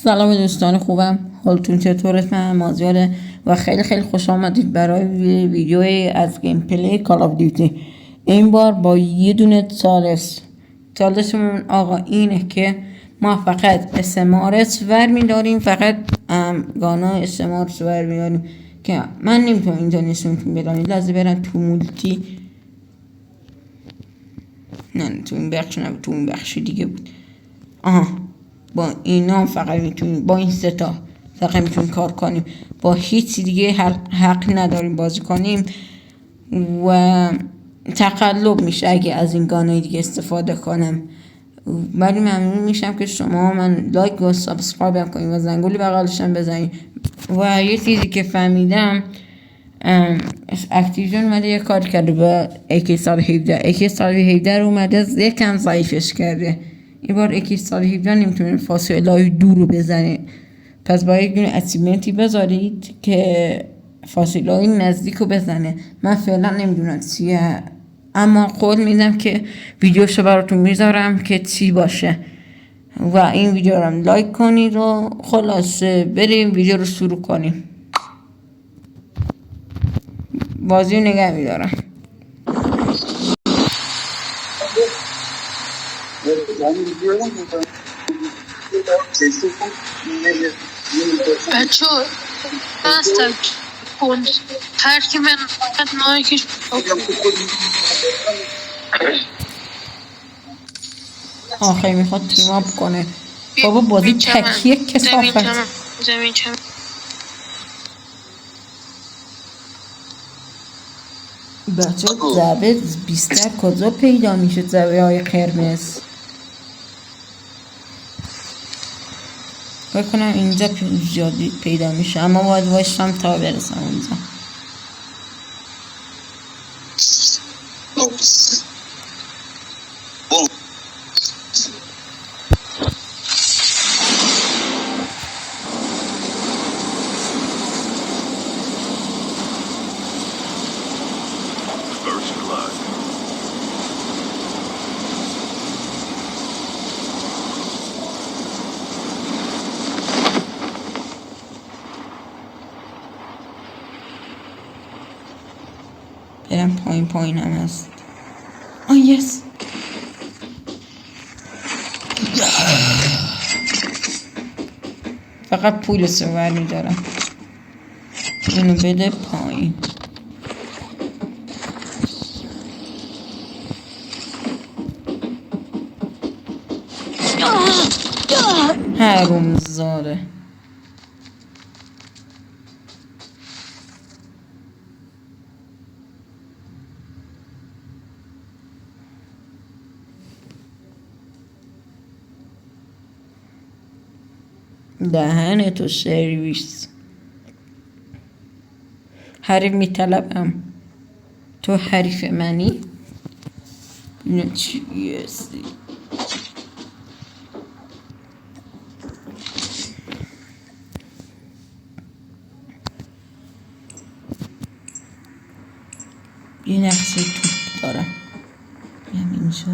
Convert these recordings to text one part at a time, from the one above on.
سلام دوستان خوبم، حالتون چطوره؟ من مازیاره و خیلی خوش آمدید برای ویدیوی از گیم پلی کال آف دیوتی. این بار با یه دونه چالشمون آقا اینه که ما فقط اسمارس ور میداریم، فقط گانا اسمارس ور میداریم که من نمیتونم اینجا نشونتون بدم، لازم برم تو مولتی. نه تو این بخش نه، تو این بخش دیگه بود. با اینا فقط میتونیم، با این ستا فقط میتونیم کار کنیم، با هیچ دیگه حق نداریم بازی کنیم و تقلب میشه اگه از این گانه دیگه استفاده کنم. ولی ممنون میشم که شما من لایک و سابسکرایب هم کنیم و زنگولی بغلش هم بزنید. و یه چیزی که فهمیدم، اکتیویژن اومده یه کار کرده با AK-117 رو اومده یکم ضعیفش کرده. این بار AK-117 نمیتونه فاصله های دور رو بزنه، پس باید یک دونه اچیومنتی بذارید که فاصله های نزدیک رو بزنه. من فعلا نمیدونم چیه، اما قول میدم که ویدیوشو براتون میذارم که چی باشه و این ویدیو رو هم لایک کنید و خلاصه بریم ویدیو رو شروع کنیم. بازی نگه میدارم. بچه هستم کن هر کی من مایکش آخه میخواد تیم اپ کنه. بابا بازی تکیه کسافت. زمین چمن بچه زبه بیشتر کجا پیدا میشه؟ زبه های قرمز بکنم اینجا زیادی پیدا میشه، اما باید وایستم تا برسم اونجا. برم پایین هم هست. یس فقط پول سوار میدارم. اینو بده پایین. حروم زاده. دهن تو سرویس. حریف میطلبم، تو حریف منی؟ نه چی هستی؟ یه نقصه توپ دارم بیام اینجا.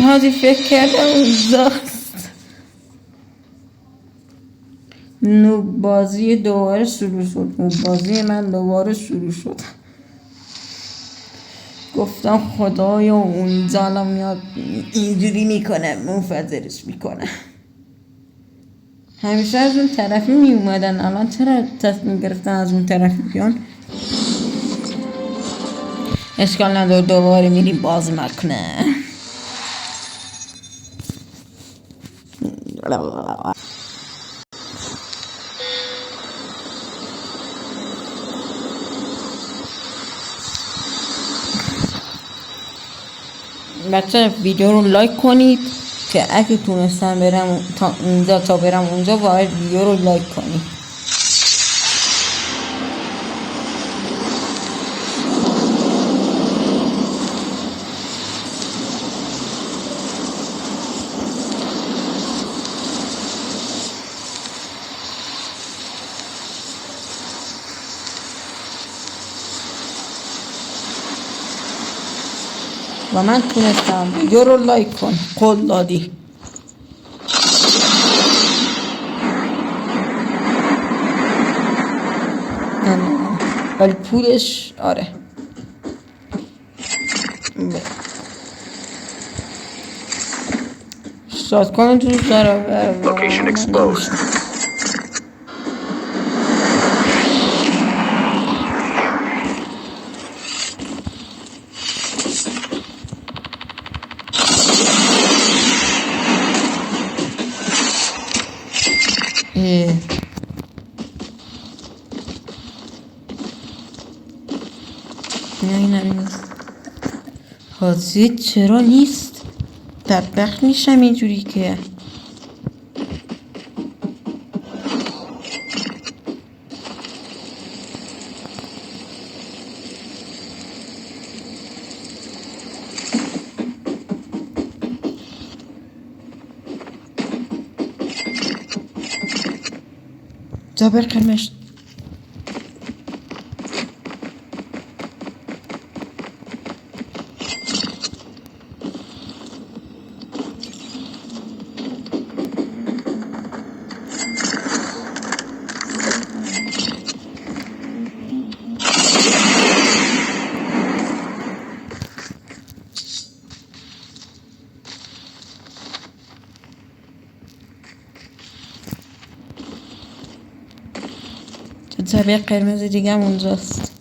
حاجی فکر کردم اونجاست. بازی دوباره شروع شد. بازی من دوباره شروع شد. گفتم خدایا اونجا الان میاد اینجوری میکنه، منفجرش میکنه. همیشه از اون طرفی میومدن، الان چرا تصمیم گرفتن از اون طرفی بیان؟ اشکال نداره، دوباره میریم باز مکنه. بچه ویدیو رو لایک کنید که اگه تونستم برم تا اینجا تا برم اونجا باید ویدیو رو لایک کنی. و من تونستم ویدیو رو لایک کن. قول دادی. ولی پولش آره شاد کنه دوست داره. Location exposed. نه نیست. حاضر چرا نیست؟ بدبخت میشم اینجوری که زبر قرمش. زبر قرمز دیگه هم اونجاست.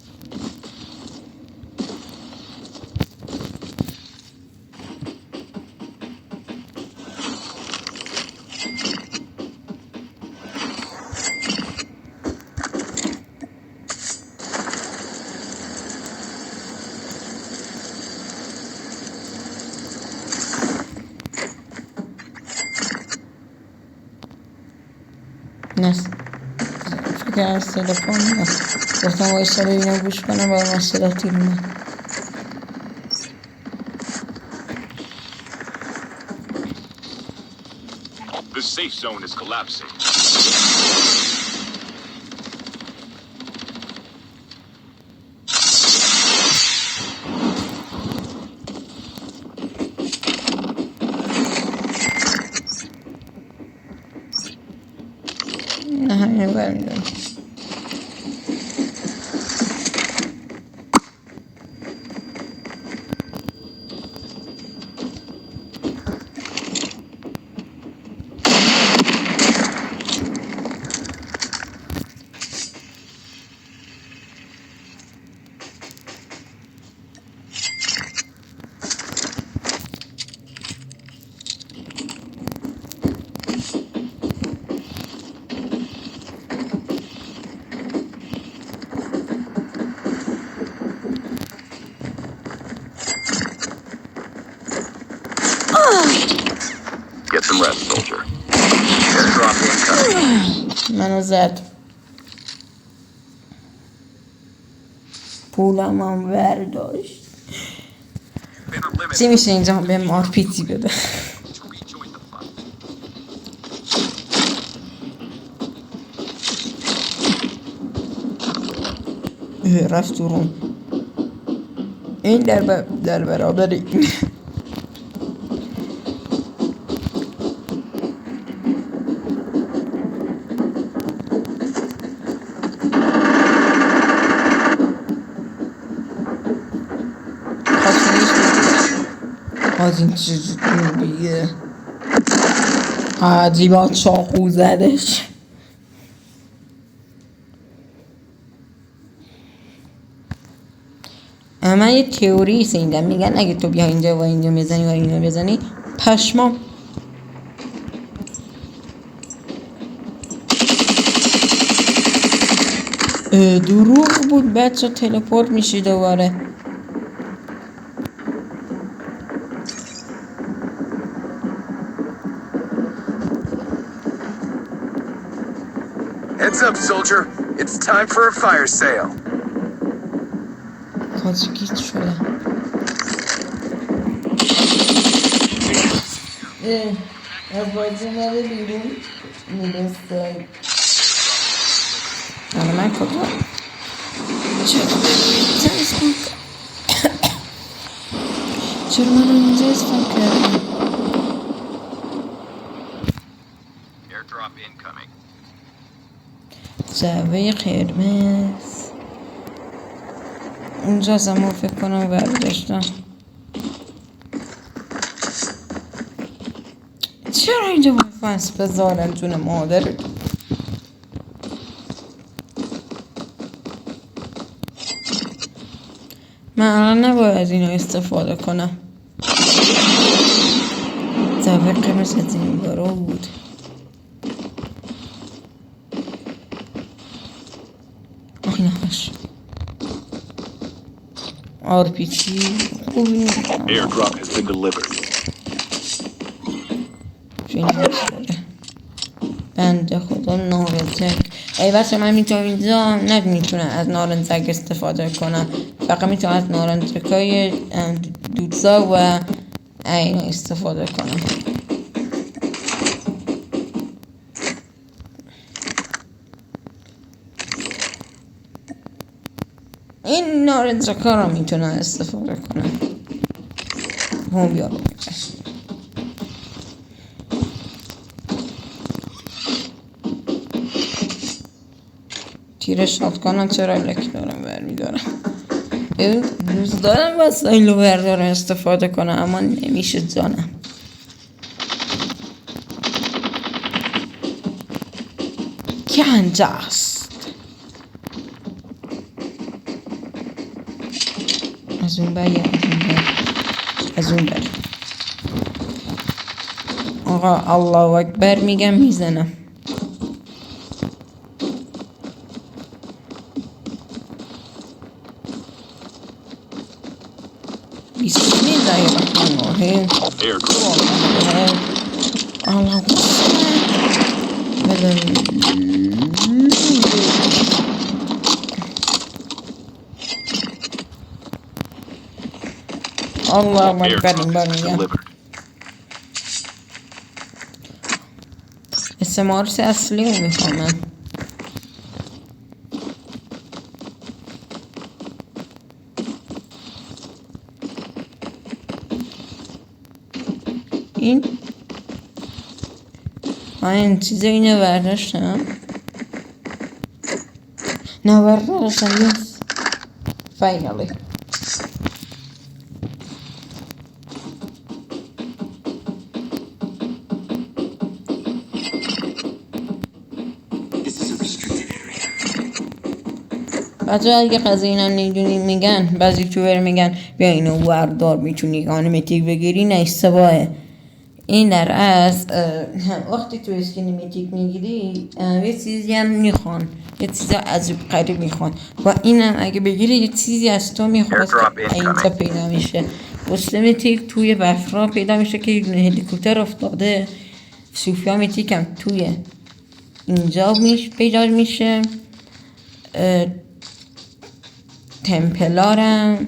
نه فکر از تلفن گفتم وایسا ببینم گوش کنم با مسئولاتی رو من. The safe zone is collapsing. نه همین برمیدارم. Get some rest, soldier. Airdrop incoming. منو زد. پولم هم برداشت. چی میشه اینجا به آرپیتی بده؟ رفت درون. این در برابر این از این چیز دیگه عجیبا چاقو زدش. من یه تئوری شنیدم میگن اگه تو بیا اینجا و اینجا بزنی و اینجا بزنی پشمام دروغ بود. بچه تلپورت میشی دوباره. Heads up, soldier. It's time for a fire sale. حاجی گیت شده. از بازی اومده بیرون میرسه. حالا من کجا؟ چرا من اینجا اسپام کردم؟ Airdrop incoming. جعبه قرمز اونجا از همون فکر کنم برداشتم. چرا اینجا باید فنس بذارم جون مادر؟ من الان نباید از اینا استفاده کنم. جعبه قرمز از این بارا بود. آخی نخش آرپیچی خوبی Airdrop has been delivered. بنده خدا نارنجک. ای بچه من اینجا نمیتونم از نارنجک استفاده کنم، فقط میتونم از نارنجک های دودزا و این استفاده کنم. این نارنجک ها رو میتونم استفاده کنم. هم بیارم تیر شاتگانم چرا لک دارم برمیدارم. روز دارم وسایل رو بردارم استفاده کنم اما نمیشه جانم. کنجاست از اون بر از اون بر آقا الله اکبر میگم میزنم. بسم الله الرحمن الرحیم. الله الله اکبر این بار میگم. استمارس اصلی رو میخوام من. این چیزه اینه برداشتم. نه برداشتم نیست. فاینالی بچه اگه قضیه اینا نیدونی میگن بعضی یوتیوبر میگن بیا اینو وردار میتونی آنیمتیک بگیری. نه اشتباهه. این در از وقتی تو اسکینیمتیک میگیری یه چیزی هم میخوان، یه چیزی عجیب غریب میخوان و اینم اگه بگیری یه چیزی از تو میخواد اینجا پیدا میشه. اسکینیمتیک توی بفرا پیدا میشه که یه هلیکوپتر افتاده. سوفیامتیک هم توی اینجا پیدا میشه. تمپلارم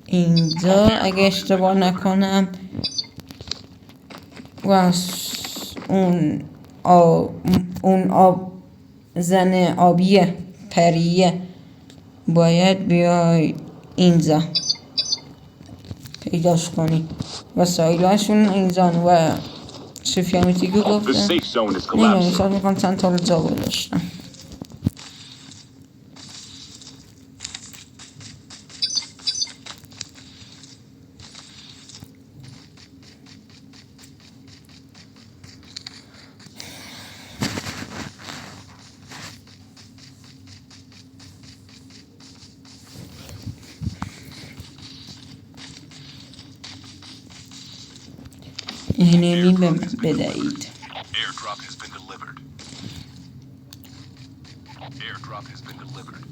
اینجا اگه اشتباه نکنم و اون آب زن آبیه پریه باید بیای اینجا پیداش کنی و سایلاشون اینجا و سوفیامتیکو گفتم نمیدونم شاید میخوام چند تا رو جا گذاشتم. اینمی به من بدهید. Airdrop has been delivered. Airdrop has been delivered.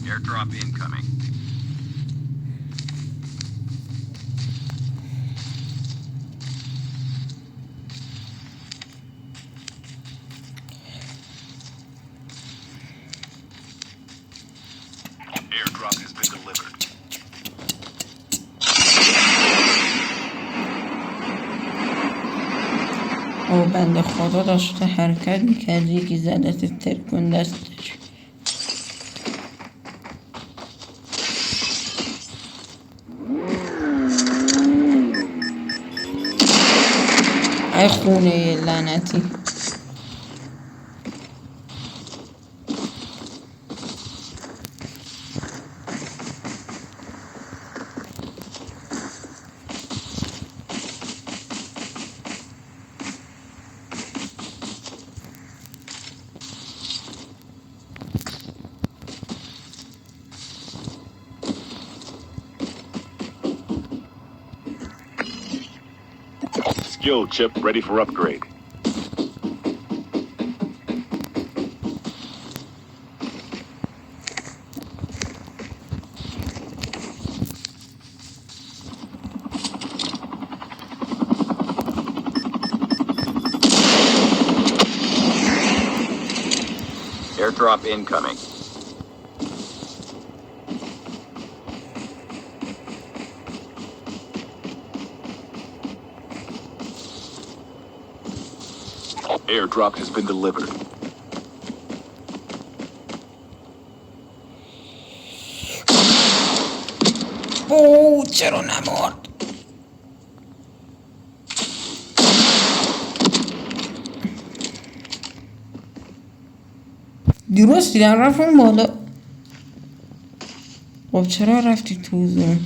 Airdrop incoming. Airdrop has been delivered. او بنده خدا داشته حرکت میکرد یکی زدت ترکون دستش. ای خونه لعنتی. Skill chip ready for upgrade. Airdrop incoming. Airdrop has been delivered. اوه چرا نمرد؟ درست دیدم رفتم بالا. خب چرا رفتی تو زون؟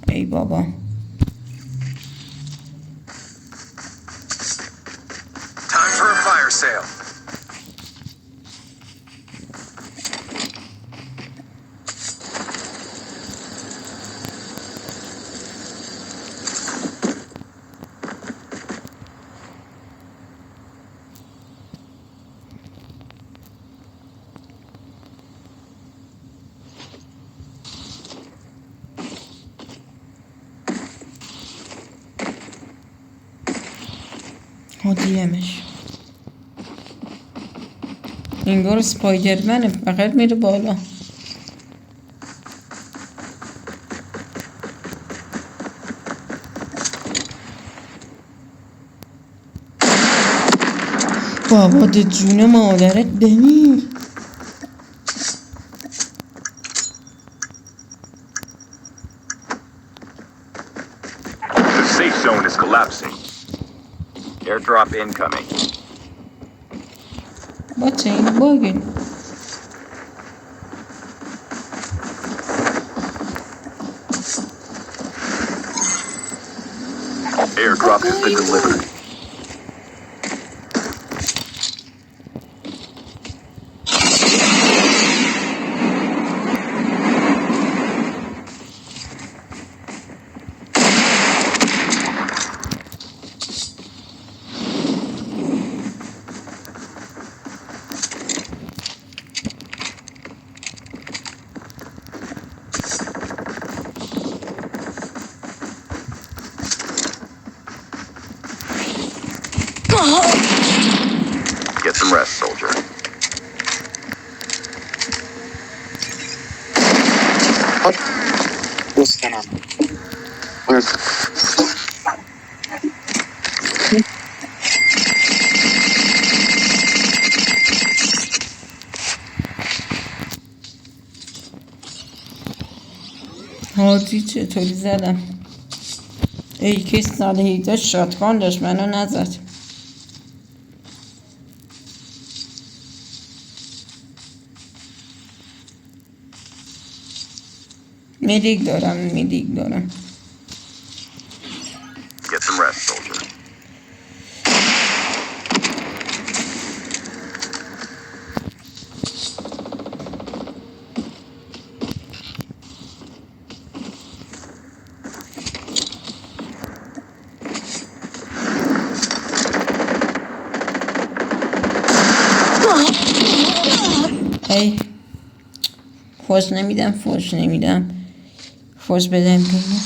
ای بابا Time for a fire sale. دیدمش. انگار سپایدرمنه فقط میره بالا. بابا ده جون مادرت بمیر. The safe zone is collapsing. Airdrop incoming. بچه این باگه. Airdrop has been delivered. Get some rest, soldier. هادی چطوری زدم؟ ای که سال 18 شاتگان داشت منو نزد. میدیک دارم. Get some rest, soldier. ای فوش نمیدم فوش بدم بینه.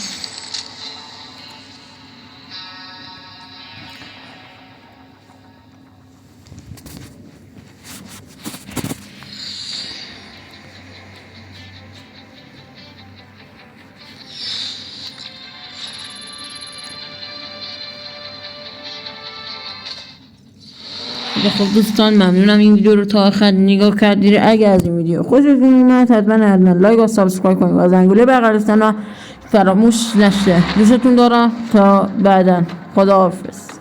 خب دوستان ممنونم این ویدیو رو تا آخر نگاه کردید. اگر از این ویدیو خوشتون اومد حتما لایک و سابسکرایب کنید و زنگوله بغل فراموش نشه. دوستتون دارم تا بعدا. خداحافظ.